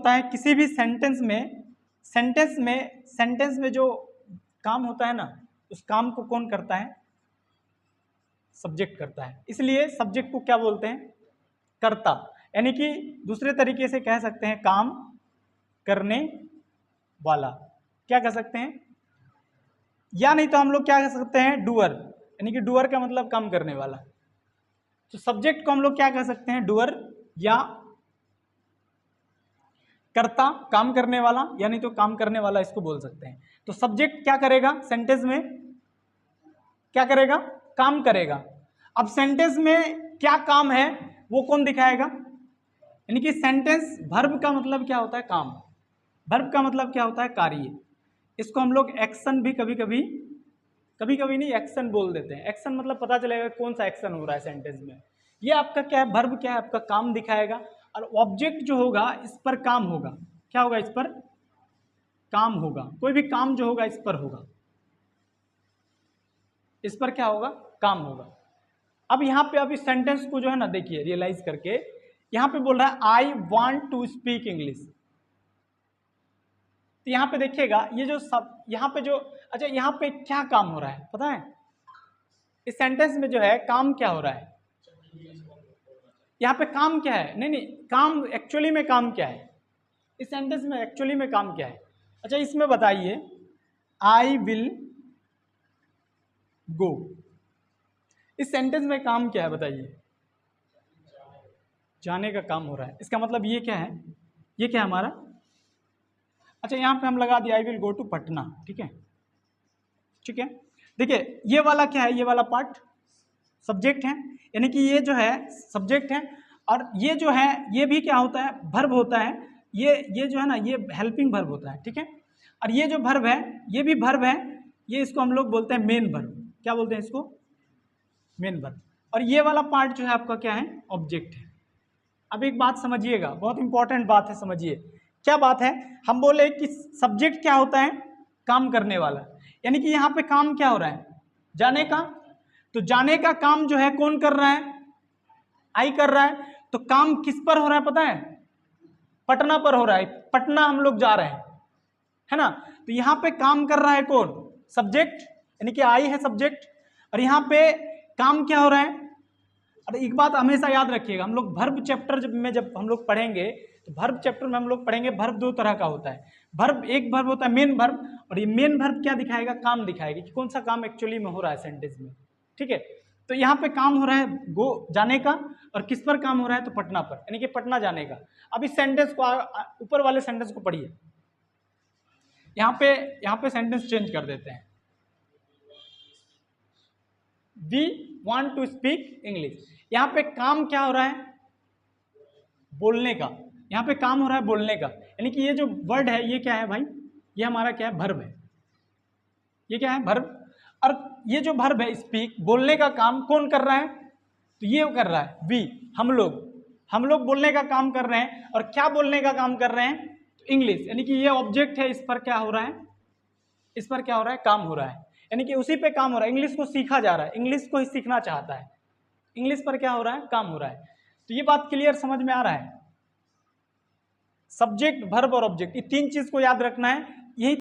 होता है किसी भी सेंटेंस में जो काम होता है ना, उस काम को कौन करता है? सब्जेक्ट करता है। इसलिए सब्जेक्ट को क्या बोलते हैं? कर्ता। यानी कि दूसरे तरीके से कह सकते हैं काम करने वाला। क्या कह सकते हैं? या नहीं तो हम लोग क्या कह सकते हैं? डूअर। यानी कि डूअर का मतलब काम करने वाला। तो सब्जेक्ट को हम लोग क्या कह सकते हैं? डूअर या कर्ता, काम करने वाला, या नहीं तो काम करने वाला इसको बोल सकते हैं। तो सब्जेक्ट क्या करेगा? सेंटेंस में क्या करेगा? काम करेगा। अब सेंटेंस में क्या काम है वो कौन दिखाएगा? यानी कि सेंटेंस, वर्ब का मतलब क्या होता है? काम। वर्ब का मतलब क्या होता है? कार्य। इसको हम लोग एक्शन भी कभी कभी नहीं एक्शन बोल देते हैं। एक्शन मतलब पता चलेगा कौन सा एक्शन हो रहा है सेंटेंस में। ये आपका क्या है? वर्ब क्या है? आपका काम दिखाएगा। और ऑब्जेक्ट जो होगा इस पर काम होगा। क्या होगा? इस पर काम होगा। कोई भी काम जो होगा इस पर होगा। इस पर क्या होगा? काम होगा। अब यहाँ पे अभी सेंटेंस को जो है ना, देखिए रियलाइज करके, यहाँ पे बोल रहा है I want to speak English. तो यहाँ पे देखिएगा ये जो सब यहाँ पे जो, अच्छा यहाँ पे क्या काम हो रहा है पता है? इस सेंटेंस में जो है काम क्या हो रहा है? यहाँ पे काम क्या है? नहीं, काम एक्चुअली में काम क्या है? इस सेंटेंस में एक्चुअली में काम क्या है? अच्छा इसमें बताइए, आई विल गो, इस सेंटेंस में काम क्या है बताइए? जाने का काम हो रहा है। इसका मतलब ये क्या है? ये क्या है हमारा? अच्छा यहाँ पे हम लगा दिया I will go to Patna. ठीक है, ठीक है। देखिए ये वाला क्या है? ये वाला पार्ट सब्जेक्ट है, यानी कि ये जो है सब्जेक्ट है। और ये जो है ये भी क्या होता है? वर्ब होता है। ये जो है ना, ये हेल्पिंग वर्ब होता है। ठीक है। और ये जो वर्ब है ये भी वर्ब है। ये इसको हम लोग बोलते हैं मेन वर्ब। क्या बोलते हैं इसको? Main verb. और ये वाला पार्ट जो है आपका क्या है? ऑब्जेक्ट है। अब एक बात समझिएगा, बहुत इंपॉर्टेंट बात है, समझिए। क्या बात है? हम बोले कि सब्जेक्ट क्या होता है? काम करने वाला। यानी कि यहाँ पे काम क्या हो रहा है? जाने का। तो जाने का काम जो है कौन कर रहा है? आई कर रहा है। तो काम किस पर हो रहा है पता है? पटना पर हो रहा है। पटना हम लोग जा रहे हैं, है ना। तो यहाँ पे काम कर रहा है कौन? सब्जेक्ट, यानी कि आई है सब्जेक्ट। और यहाँ पे काम क्या हो रहा है? अब एक बात हमेशा याद रखिएगा, हम लोग वर्ब चैप्टर जब हम लोग पढ़ेंगे तो वर्ब चैप्टर में हम लोग पढ़ेंगे वर्ब दो तरह का होता है। वर्ब, एक वर्ब होता है मेन वर्ब, और ये मेन वर्ब क्या दिखाएगा? काम दिखाएगा कि कौन सा काम एक्चुअली में हो रहा है सेंटेंस में। ठीक है। तो यहाँ पे काम हो रहा है गो, जाने का। और किस पर काम हो रहा है? तो पटना पर, यानी कि पटना जाने का। अब इस सेंटेंस को ऊपर वाले सेंटेंस को पढ़िए। यहाँ पे सेंटेंस चेंज कर देते हैं। We want to speak English. यहाँ पे काम क्या हो रहा है? बोलने का। यहाँ पे काम हो रहा है बोलने का। यानी कि ये जो वर्ड है ये क्या है भाई? ये हमारा क्या है? वर्ब है। ये क्या है? वर्ब। और ये जो वर्ब है स्पीक, बोलने का काम कौन कर रहा है? तो ये कर रहा है वी, हम लोग बोलने का काम कर रहे हैं। और क्या बोलने का काम कर रहे हैं? तो इंग्लिश। यानी कि ये ऑब्जेक्ट है, इस पर क्या हो रहा है? इस पर क्या हो रहा है? काम हो रहा है। यानी कि उसी पे काम हो रहा है। इंग्लिश को सीखा जा रहा है, इंग्लिश को ही सीखना चाहता है। इंग्लिश पर क्या हो रहा है? काम हो रहा है। तो ये बात क्लियर समझ में आ रहा है? सब्जेक्ट, वर्ब और ऑब्जेक्ट, ये तीन चीज को याद रखना है।